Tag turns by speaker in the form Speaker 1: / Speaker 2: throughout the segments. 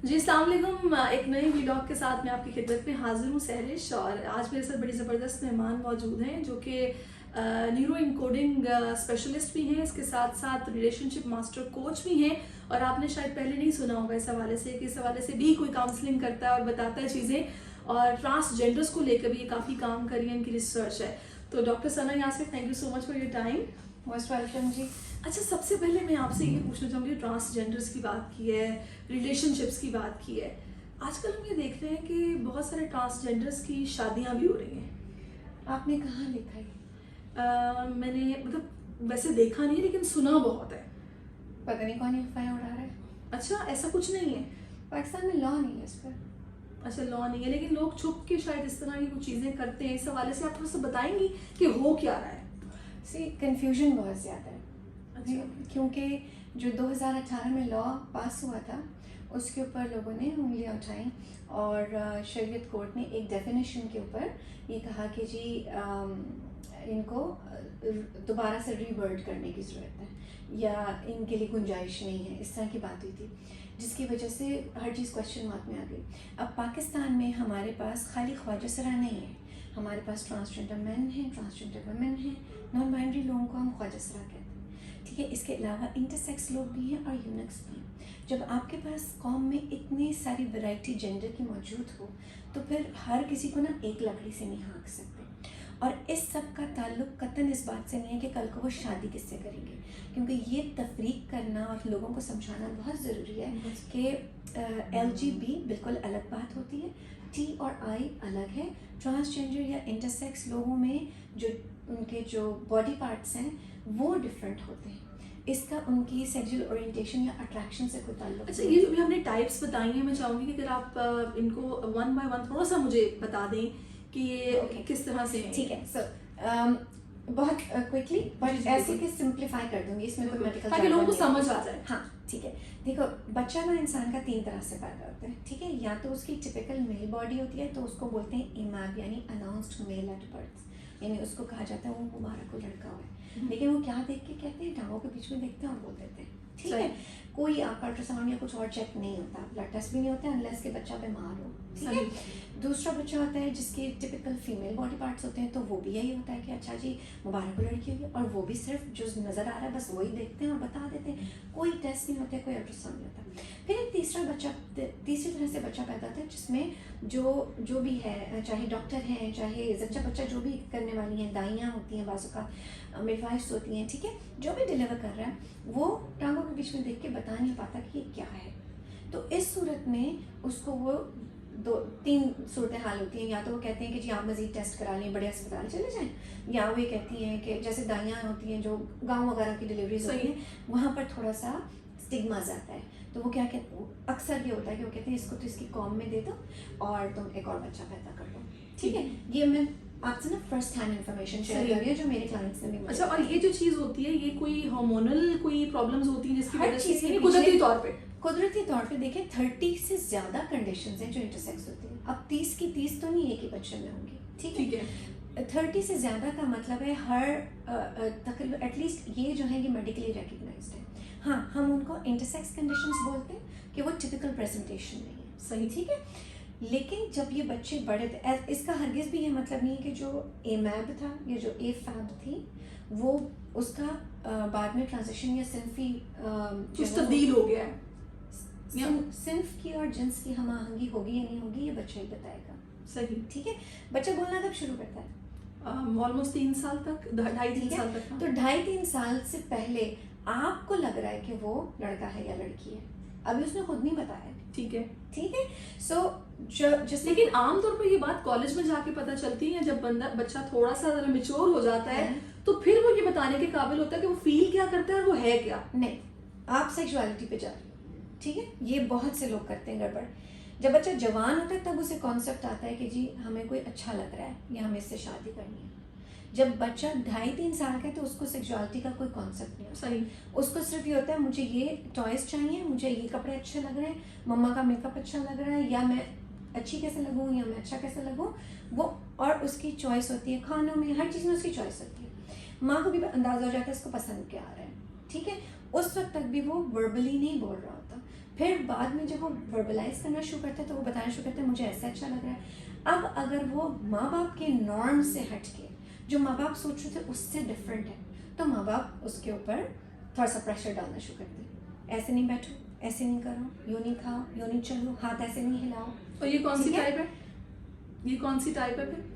Speaker 1: جی السلام علیکم. ایک نئے ولاگ کے ساتھ میں آپ کی خدمت میں حاضر ہوں سہرش, اور آج میرے ساتھ بڑی زبردست مہمان موجود ہیں جو کہ نیورو انکوڈنگ اسپیشلسٹ بھی ہیں, اس کے ساتھ ساتھ ریلیشن شپ ماسٹر کوچ بھی ہیں. اور آپ نے شاید پہلے نہیں سنا ہوگا اس حوالے سے کہ اس حوالے سے بھی کوئی کاؤنسلنگ کرتا ہے اور بتاتا ہے چیزیں, اور ٹرانسجینڈرس کو لے کر بھی یہ کافی کام کری ہے, ان کی ریسرچ ہے. تو doctor Sana Yasir, thank you so much for your time.
Speaker 2: Most welcome ji.
Speaker 1: اچھا, سب سے پہلے میں آپ سے یہ پوچھنا چاہوں گی, ٹرانسجینڈرس کی بات کی ہے, ریلیشن شپس کی بات کی ہے, آج کل ہم یہ دیکھ رہے ہیں کہ بہت سارے ٹرانسجینڈرس کی شادیاں بھی ہو رہی ہیں.
Speaker 2: آپ نے کہاں لکھا ہے؟
Speaker 1: میں نے مطلب ویسے دیکھا نہیں لیکن سنا بہت ہے.
Speaker 2: پتہ نہیں کون افواہیں اڑا رہا ہے.
Speaker 1: اچھا, ایسا کچھ نہیں ہے
Speaker 2: پاکستان میں لا نہیں ہے اس پر.
Speaker 1: اچھا, لا نہیں ہے, لیکن لوگ چھپ کے شاید اس طرح کی کچھ چیزیں کرتے ہیں. اس حوالے سے آپ تھوڑا سا بتائیں گی کہ ہو کیا رہا ہے؟
Speaker 2: کنفیوژن بہت زیادہ ہے.
Speaker 1: اچھا,
Speaker 2: کیونکہ جو 2018 میں لا پاس ہوا تھا اس کے اوپر لوگوں نے انگلیاں اٹھائیں, اور شریعت کورٹ نے ایک ڈیفینیشن کے اوپر یہ کہا کہ جی ان کو دوبارہ سے ریورڈ کرنے کی ضرورت ہے, یا ان کے لیے گنجائش نہیں ہے, اس طرح کی بات ہوئی تھی, جس کی وجہ سے ہر چیز کوشچن مارک میں آ گئی. اب پاکستان میں ہمارے پاس خالی خواجہ سرا نہیں ہے, ہمارے پاس ٹرانسجینڈر مین ہیں, ٹرانسجینڈر ویمن ہیں, نان بائنڈری لوگوں کو ہم خواجہ سرا کہتے ہیں, ٹھیک ہے. اس کے علاوہ انٹرسیکس لوگ بھی ہیں اور یونکس بھی ہیں. جب آپ کے پاس قوم میں اتنی ساری ورائٹی جینڈر کی موجود ہو تو پھر ہر کسی کو نا ایک لکڑی سے نہیں ہانک سکتے. اور اس سب کا تعلق قطعاً اس بات سے نہیں ہے کہ کل کو وہ شادی کس سے کریں گے, کیونکہ یہ تفریق کرنا اور لوگوں کو سمجھانا بہت ضروری ہے کہ LGB بالکل الگ بات ہوتی ہے, T اور I الگ ہے. ٹرانسجینڈر یا انٹرسیکس لوگوں میں جو ان کے جو باڈی پارٹس ہیں وہ ڈفرینٹ ہوتے ہیں. اس کا ان کی سیکشل اورینٹیشن یا اٹریکشن سے کوئی تعلق.
Speaker 1: اچھا, یہ جو ہم نے ٹائپس بتائی ہیں, میں چاہوں گی کہ اگر آپ ان کو ون بائی ون تھوڑا سا مجھے بتا دیں کہ یہ کس طرح سے ہیں.
Speaker 2: ٹھیک ہے, سو بہت کوئکلی بٹ ایسے کہ سمپلیفائی کر دوں گی, اس میں کوئی میڈیکل
Speaker 1: تاکہ لوگوں کو سمجھ آ جائے.
Speaker 2: ہاں ٹھیک ہے. دیکھو, بچہ نا انسان کا 3 طرح سے پیدا ہوتا ہے, ٹھیک ہے. یا تو اس کی ٹپیکل میل باڈی ہوتی ہے تو اس کو بولتے ہیں ایماب, یعنی اناؤنسڈ میل ایٹ برتھ, یعنی اس کو کہا جاتا ہے وہ مبارک کو لڑکا ہوا ہے. لیکن وہ کیا دیکھ کے کہتے ہیں, ٹانگوں کے بیچ میں دیکھتے ہیں اور بول دیتے ہیں, ٹھیک ہے. کوئی آپ کا الٹراساؤنڈ یا کچھ اور چیک نہیں ہوتا, بلڈ ٹیسٹ بھی نہیں ہوتا انلیس کہ بچہ بیمار ہو, ٹھیک ہے. دوسرا بچہ ہوتا ہے جس کی ٹپیکل فیمیل باڈی پارٹس ہوتے ہیں, تو وہ بھی یہی ہوتا ہے کہ اچھا جی مبارک کو لڑکی ہوئی ہے, اور وہ بھی صرف جو نظر آ رہا ہے بس وہی دیکھتے ہیں اور بتا دیتے ہیں, کوئی ٹیسٹ نہیں ہوتا, کوئی الٹراساؤنڈ نہیں ہوتا. پھر ایک تیسری طرح سے بچہ پیدا ہوتا ہے جس میں جو بھی ہے, چاہے ڈاکٹر ہیں, چاہے زچہ بچہ جو بھی کرنے والی ہیں, دائیاں ہوتی ہیں, بعض اوقات میڈوائفس ہوتی ہیں, ٹھیک ہے, جو بھی ڈلیور کر رہا ہے وہ ٹانگوں کے بیچ میں دیکھ کے بتا نہیں پاتا کہ یہ کیا ہے. تو اس صورت میں اس کو وہ 2-3 صورتحال ہوتی ہیں. یا تو وہ کہتے ہیں کہ جی آپ مزید ٹیسٹ کرا لیں, بڑے اسپتال چلے جائیں, یا وہ یہ کہتی ہیں کہ جیسے دائیاں ہوتی ہیں جو گاؤں وغیرہ کی ڈلیوریز ہوتی ہیں وہاں پر تھوڑا سا اسٹگماز آتا ہے, تو وہ کیا کہتے ہیں, اکثر یہ ہوتا ہے کہ وہ کہتے ہیں اس کو تو اس کی قوم میں دے دو اور تم ایک اور بچہ پیدا کر دو, ٹھیک ہے. یہ میں آپ سے نا فرسٹ ہینڈ انفارمیشن شیئر کر رہی ہوں جو میرے کلائنٹس نے بھی.
Speaker 1: اچھا, اور یہ جو چیز ہوتی ہے یہ کوئی ہارمونل کوئی پرابلمز ہوتی ہیں جس کی
Speaker 2: ہر
Speaker 1: وجہ
Speaker 2: چیز
Speaker 1: سے قدرتی طور پہ
Speaker 2: دیکھیں 30 سے زیادہ کنڈیشنز ہیں جو انٹرسیکس ہوتی ہیں. اب 30 کی 30 تو نہیں ایک ہی بچے میں ہوں گی, ٹھیک ہے. 30 سے زیادہ کا مطلب ہے ہر تقریباً ایٹ لیسٹ یہ جو ہے یہ میڈیکلی ریکگنائزڈ ہے. ہاں, ہم ان کو انٹرسیکس کنڈیشنز بولتے ہیں کہ وہ ٹپیکل پریزنٹیشن نہیں ہے, صحیح, ٹھیک ہے. لیکن جب یہ بچے بڑے تھے, اس کا ہرگز بھی یہ مطلب نہیں کہ جو ایمیب تھا یا جو اے فیب تھی وہ اس کا بعد میں ٹرانزیشن یا صنفی
Speaker 1: کچھ تبدیل ہو گیا ہے.
Speaker 2: صنف کی اور جنس کی ہم آہنگی ہوگی یا نہیں ہوگی یہ بچہ ہی بتائے گا,
Speaker 1: صحیح,
Speaker 2: ٹھیک ہے. بچہ بولنا کب شروع کرتا ہے؟
Speaker 1: آلموسٹ 3 سال تک, 2.5-3 سال تک.
Speaker 2: تو 2.5-3 سال سے پہلے آپ کو لگ رہا ہے کہ وہ لڑکا ہے یا لڑکی ہے, ابھی اس نے خود نہیں بتایا,
Speaker 1: ٹھیک ہے,
Speaker 2: ٹھیک ہے. سو
Speaker 1: لیکن عام طور پر یہ بات کالج میں جا کے پتہ چلتی ہے, جب بچہ تھوڑا سا ذرا میچور ہو جاتا ہے تو پھر وہ یہ بتانے کے قابل ہوتا ہے کہ وہ فیل کیا کرتا ہے اور وہ ہے کیا.
Speaker 2: نہیں, آپ سیکشوالٹی پہ جا رہے ہو, ٹھیک ہے. یہ بہت سے لوگ کرتے ہیں گڑبڑ. جب بچہ جوان ہوتا ہے تب اسے کانسیپٹ آتا ہے کہ جی ہمیں کوئی اچھا لگ رہا ہے یا ہمیں اس سے شادی کرنی ہے. جب بچہ 2.5-3 سال کا ہے تو اس کو سیکشوالٹی کا کوئی کانسیپٹ نہیں ہوتا.
Speaker 1: صحیح,
Speaker 2: اس کو صرف یہ ہوتا ہے مجھے یہ ٹوائز چاہیے, مجھے یہ کپڑے اچھے لگ رہے ہیں, مما کا میک اپ اچھا لگ رہا ہے, یا میں اچھی کیسے لگوں یا میں اچھا کیسے لگوں, وہ, اور اس کی چوائس ہوتی ہے کھانوں میں, ہر چیز میں اس کی چوائس ہوتی ہے. ماں کو بھی اندازہ ہو جاتا ہے اس کو پسند کیا آ رہا ہے, ٹھیک ہے. اس وقت تک بھی وہ وربلی نہیں بول رہا ہوتا. پھر بعد میں جب وہ وربلائز کرنا شروع کرتا ہے تو وہ بتانا شروع کرتا ہے مجھے ایسا اچھا لگ رہا ہے. اب اگر وہ ماں باپ کے نارم سے ہٹ کے جو ماں باپ سوچ رہے تھے اس سے ڈفرینٹ ہے تو ماں باپ اس کے اوپر تھوڑا سا پریشر ڈالنا شروع کرتے ہیں. ایسے نہیں بیٹھو, ایسے نہیں کرو, یوں نہیں کھاؤ, یوں نہیں چلو, ہاتھ ایسے نہیں ہلاؤ.
Speaker 1: اور یہ کون سی ٹائپ ہے؟ یہ کون سی ٹائپ ہے پھر؟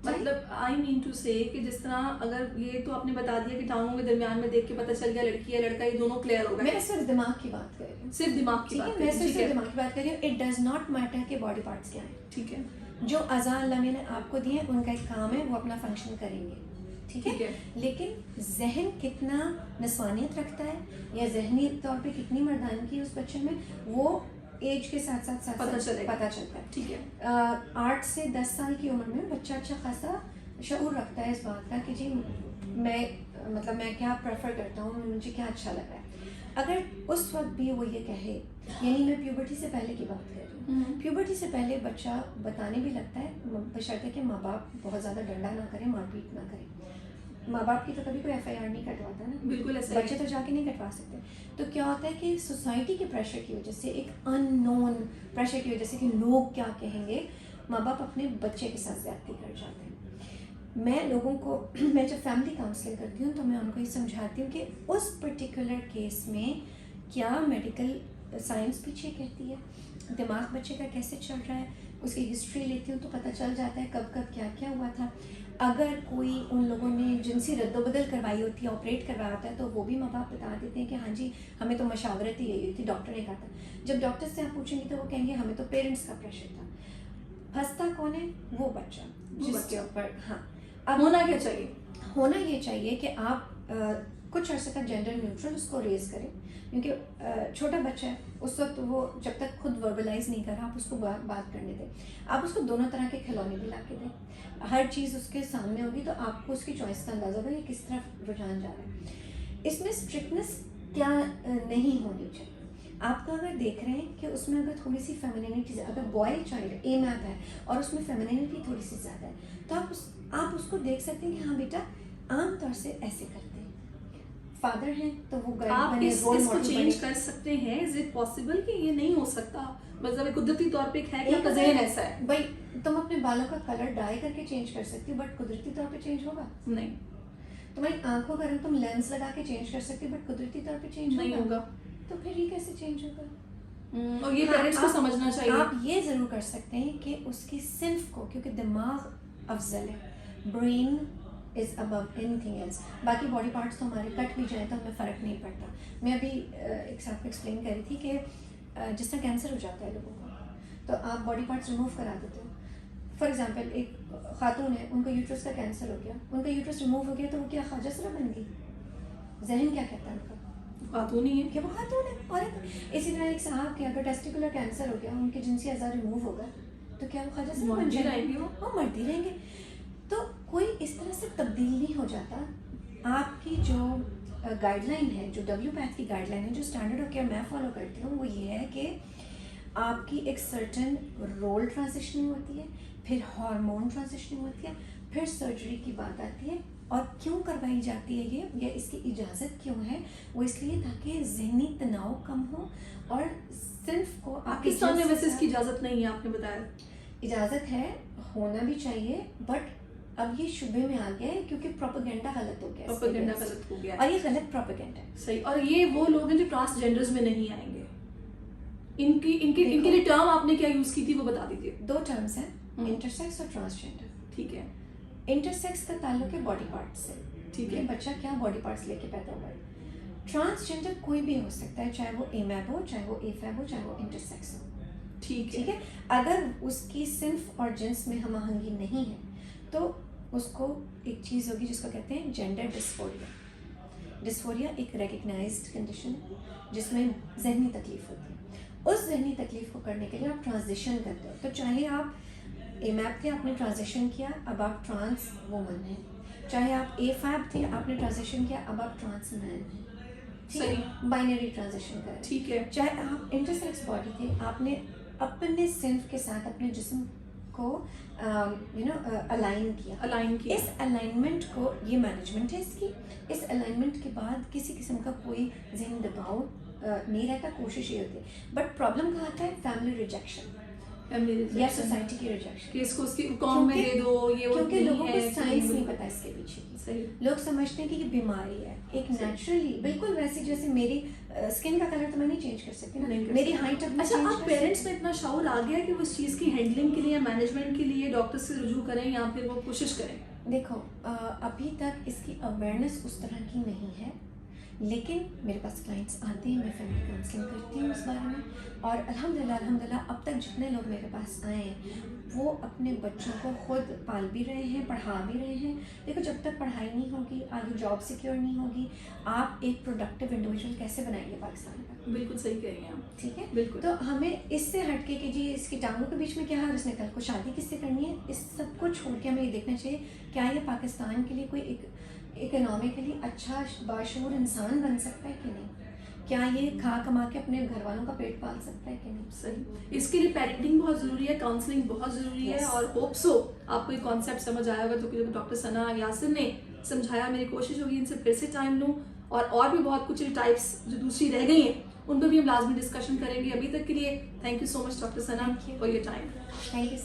Speaker 1: مطلب آئی مین ٹو سے کہ جس طرح اگر یہ تو آپ نے بتا دیا کہ ٹانگوں کے درمیان میں دیکھ کے پتہ چل گیا لڑکی ہے لڑکا, یہ دونوں کلیئر ہو گئے.
Speaker 2: میں صرف دماغ کی بات کر رہی ہوں,
Speaker 1: صرف دماغ کی بات,
Speaker 2: میں صرف دماغ کی بات کر رہی ہوں. اٹ ڈز ناٹ میٹر کہ باڈی پارٹس کیا ہیں.
Speaker 1: ٹھیک ہے,
Speaker 2: جو اعضاء اللہ نے آپ کو دیے ہیں ان کا ایک کام ہے, وہ اپنا فنکشن کریں گے. ٹھیک ہے, لیکن ذہن کتنا نسوانیت رکھتا ہے یا ذہنی طور پہ کتنی مردانگی ہے اس بچے میں, وہ ایج کے ساتھ ساتھ پتہ چلتا ہے.
Speaker 1: ٹھیک ہے,
Speaker 2: 8 سے 10 سال کی عمر میں بچہ اچھا خاصا شعور رکھتا ہے اس بات کا کہ جی میں کیا پریفر کرتا ہوں, مجھے کیا اچھا لگ رہا ہے. اگر اس وقت بھی وہ یہ کہے, یعنی میں پیوبرٹی سے پہلے کی بات کر رہی ہوں, پیوبرٹی سے پہلے بچہ بتانے بھی لگتا ہے بشرطے کہ ماں باپ بہت زیادہ ڈنڈا نہ کریں, مار پیٹ نہ کریں. ماں باپ کی تو کبھی کوئی FIR نہیں کٹواتا نا,
Speaker 1: بالکل ایسا
Speaker 2: بچے تو جا کے نہیں کٹوا سکتے. تو کیا ہوتا ہے کہ سوسائٹی کے پریشر کی وجہ سے, ایک ان نون پریشر کی وجہ سے کہ لوگ کیا کہیں گے, ماں باپ اپنے بچے کے ساتھ زیادتی کر جاتے ہیں. میں لوگوں کو, میں جب فیملی کاؤنسلنگ کرتی ہوں تو میں ان کو یہ سمجھاتی ہوں کہ اس پرٹیکولر کیس میں کیا میڈیکل سائنس پیچھے کہتی ہے, دماغ بچے کا کیسے چل رہا ہے, اس کی ہسٹری لیتی ہوں تو پتہ چل جاتا ہے کب کب کیا کیا ہوا تھا. اگر کوئی ان لوگوں نے جنسی رد و بدل کروائی ہوتی ہے, آپریٹ کروایا ہوتا ہے, تو وہ بھی ماں باپ بتا دیتے ہیں کہ ہاں جی ہمیں تو مشاورت ہی یہی ہوئی تھی, ڈاکٹر نے کہا تھا. جب ڈاکٹر سے آپ پوچھیں گے تو وہ کہیں گے ہمیں تو پیرنٹس کا پریشر تھا. پھنستا کون ہے؟ وہ بچہ جس کے اوپر. ہاں,
Speaker 1: اب ہونا کیا چاہیے؟
Speaker 2: ہونا یہ چاہیے کہ آپ کچھ عرصے تک جینڈر نیوٹرل اس کو ریز کریں, کیونکہ چھوٹا بچہ ہے اس وقت, وہ جب تک خود وربلائز نہیں کر رہا آپ اس کو بات کرنے دیں. آپ اس کو دونوں طرح کے کھلونے بھی لا کے دیں, ہر چیز اس کے سامنے ہوگی تو آپ کو اس کی چوائس کا اندازہ ہوگا یہ کس طرف رجحان جا رہا ہے. اس میں اسٹرکٹنس کیا نہیں ہونی چاہیے. آپ کا اگر دیکھ رہے ہیں کہ اس میں اگر تھوڑی سی فیمینینٹی, اگر بوائے چائلڈ اے میپ ہے اور اس میں فیمینینٹی تھوڑی سی زیادہ ہے, تو آپ اس کو دیکھ سکتے ہیں کہ ہاں بیٹا عام طور سے ایسے کرتے ہیں. فادر ہیں تو وہ
Speaker 1: آپ اس کو چینج کر سکتے ہیں. از اٹ پاسبل کہ یہ نہیں ہو سکتا؟ مطلب قدرتی طور پہ ہے کہ آپ کا ذہن ایسا ہے.
Speaker 2: بھائی تم اپنے بالوں کا کلر ڈائی کر کے چینج کر سکتی ہو, بٹ قدرتی طور پہ چینج ہوگا
Speaker 1: نہیں.
Speaker 2: تمہاری آنکھوں کا رنگ تم لینس لگا کے چینج کر سکتی ہو, بٹ قدرتی طور پہ چینج
Speaker 1: نہیں ہوگا.
Speaker 2: تو پھر یہ کیسے چینج ہوگا؟
Speaker 1: اور یہ پیرنٹس کو سمجھنا چاہیے.
Speaker 2: آپ یہ ضرور کر سکتے ہیں کہ اس کی صنف کو, کیونکہ دماغ افضل ہے, brain is above anything else. باقی باڈی پارٹس تو ہمارے کٹ بھی جائیں تو ہمیں فرق نہیں پڑتا. میں ابھی ایک صاحب کو ایکسپلین کر رہی تھی کہ جس طرح کینسر ہو جاتا ہے لوگوں کو, تو آپ باڈی پارٹس ریموو کرا دیتے ہو. فار ایگزامپل ایک خاتون ہے, ان کو یوٹرس کا کینسر ہو گیا, ان کا یوٹرس ریموو ہو گیا تو وہ کیا خواجہ سرا بن گئی؟ ذہن کیا کہتا ہے ان کا؟
Speaker 1: خاتون ہی ہے
Speaker 2: کہ وہ خاتون ہے. اور اسی طرح ایک صاحب کے اگر ٹیسٹیکولر کینسر ہو گیا, ان کے جنسی اعضاء ریموو ہوگا تو کیا وہ خواجہ سرا بن جائیں گے؟ وہ مرتی رہیں گے. تو کوئی اس طرح سے تبدیل نہیں ہو جاتا. آپ کی جو گائیڈ لائن ہے, جو ڈبلیو پیتھ کی گائیڈ لائن ہے, جو اسٹینڈرڈ آف کیئر میں فالو کرتی ہوں, وہ یہ ہے کہ آپ کی ایک سرٹن رول ٹرانزیشننگ ہوتی ہے, پھر ہارمون ٹرانزیشننگ ہوتی ہے, پھر سرجری کی بات آتی ہے. اور کیوں کروائی جاتی ہے یہ, یا اس کی اجازت کیوں ہے؟ وہ اس لیے تاکہ ذہنی تناؤ کم ہو. اور صرف کو
Speaker 1: پاکستان میں ویسے اس کی اجازت نہیں ہے, آپ نے بتایا.
Speaker 2: اجازت ہے, ہونا بھی چاہیے, بٹ اب یہ شبے میں آ گیا ہے کیونکہ پروپیگنڈا غلط ہو گیا.
Speaker 1: پروپیگنڈا غلط ہو گیا,
Speaker 2: اور یہ غلط پروپیگنڈا ہے.
Speaker 1: صحیح. اور یہ وہ لوگ ہیں جو ٹرانسجینڈرز میں نہیں آئیں گے. ان کے لیے ٹرم آپ نے کیا یوز کی تھی وہ بتا دیجیے.
Speaker 2: 2 ٹرمس ہیں, انٹرسیکس اور ٹرانسجینڈر.
Speaker 1: ٹھیک ہے.
Speaker 2: انٹرسیکس کا تعلق ہے باڈی پارٹ سے. ٹھیک ہے, بچہ کیا باڈی پارٹس لے کے پیدا ہوا ہے. ٹرانسجینڈر کوئی بھی ہو سکتا ہے, چاہے وہ اے میپ ہو, چاہے وہ اے فیب ہو, چاہے وہ انٹرسیکس ہو. ٹھیک ہے. اگر اس کی صنف اور جنس میں ہم آہنگی نہیں ہے تو اس کو ایک چیز ہوگی جس کو کہتے ہیں جینڈر ڈسفوریا. ڈسفوریا ایک ریکگنائزڈ کنڈیشن ہے جس میں ذہنی تکلیف ہوتی ہے. اس ذہنی تکلیف کو کرنے کے لیے آپ ٹرانزیشن کرتے ہو. تو چاہے آپ اے میپ تھے, آپ نے ٹرانزیشن کیا, اب آپ ٹرانس وومن ہیں. چاہے آپ اے فیب تھے, آپ نے ٹرانزیشن کیا, اب آپ ٹرانس مین ہیں. صحیح, بائنری ٹرانزیشن کریں. ٹھیک ہے. چاہے آپ انٹرسیکس باڈی تھے, آپ نے اپنے صنف کے ساتھ اپنے جسم کو الائن کیا. اس الائنمنٹ کو, یہ مینجمنٹ ہے اس کی, اس الائنمنٹ کے بعد کسی قسم کا کوئی ذہنی دباؤ نہیں رہتا, کوشش یہ ہوتی ہے. بٹ پرابلم کہاں آتا ہے, فیملی ریجیکشن یا سوسائٹی کی ریجیکشن,
Speaker 1: کہ اس کو اس کی قوم میں دے دو, یہ
Speaker 2: کیونکہ لوگوں کو سائنس نہیں پتا اس کے پیچھے کی.
Speaker 1: صحیح.
Speaker 2: لوگ سمجھتے ہیں کہ یہ بیماری ہے ایک نیچرلی, بالکل ویسے جیسے میری اسکن کا کلر تو میں نہیں چینج کر سکتی نا, میری ہائٹ اب.
Speaker 1: اچھا, اب پیرنٹس میں اتنا شعور آ گیا کہ وہ اس چیز کی ہینڈلنگ کے لیے مینجمنٹ کے لیے ڈاکٹر سے رجوع کریں یا پھر وہ کوشش کریں؟
Speaker 2: دیکھو ابھی تک اس کی اویئرنیس اس طرح کی نہیں ہے, لیکن میرے پاس کلائنٹس آتے ہیں, میں فیملی کاؤنسلنگ کرتی ہوں اس بارے میں, اور الحمدللہ اب تک جتنے لوگ میرے پاس آئے ہیں وہ اپنے بچوں کو خود پال بھی رہے ہیں, پڑھا بھی رہے ہیں. دیکھو جب تک پڑھائی نہیں ہوگی, آگے جاب سیکیور نہیں ہوگی, آپ ایک پروڈکٹیو انڈیویجول کیسے بنائیں گے پاکستان کا؟
Speaker 1: بالکل صحیح کہہ رہی ہیں آپ.
Speaker 2: ٹھیک ہے,
Speaker 1: بالکل.
Speaker 2: تو ہمیں اس سے ہٹ کے کہ جی اس کی ٹانگوں کے بیچ میں کیا ہے, اس نے کل کو شادی کس سے کرنی ہے, اس سب کو چھوڑ کے ہمیں یہ دیکھنا چاہیے کیا یہ پاکستان کے لیے کوئی اکنامکلی اچھا باشعور انسان بن سکتا ہے کہ نہیں, کیا یہ کھا کما کے اپنے گھر والوں کا پیٹ پال سکتا ہے کہ نہیں.
Speaker 1: صحیح. اس کے لیے پیرنٹنگ بہت ضروری ہے, کاؤنسلنگ بہت ضروری ہے, اور ہوپ سو آپ کو یہ کانسیپٹ سمجھ آیا ہوگا. تو ڈاکٹر ثنا یاسر نے سمجھایا, میری کوشش ہوگی ان سے پھر سے ٹائم لوں, اور بھی بہت کچھ ٹائپس جو دوسری رہ گئی ہیں ان پہ بھی ہم لازمی ڈسکشن کریں گے. ابھی تک کے لیے thank you so much doctor Sana for your time.
Speaker 2: Thank you.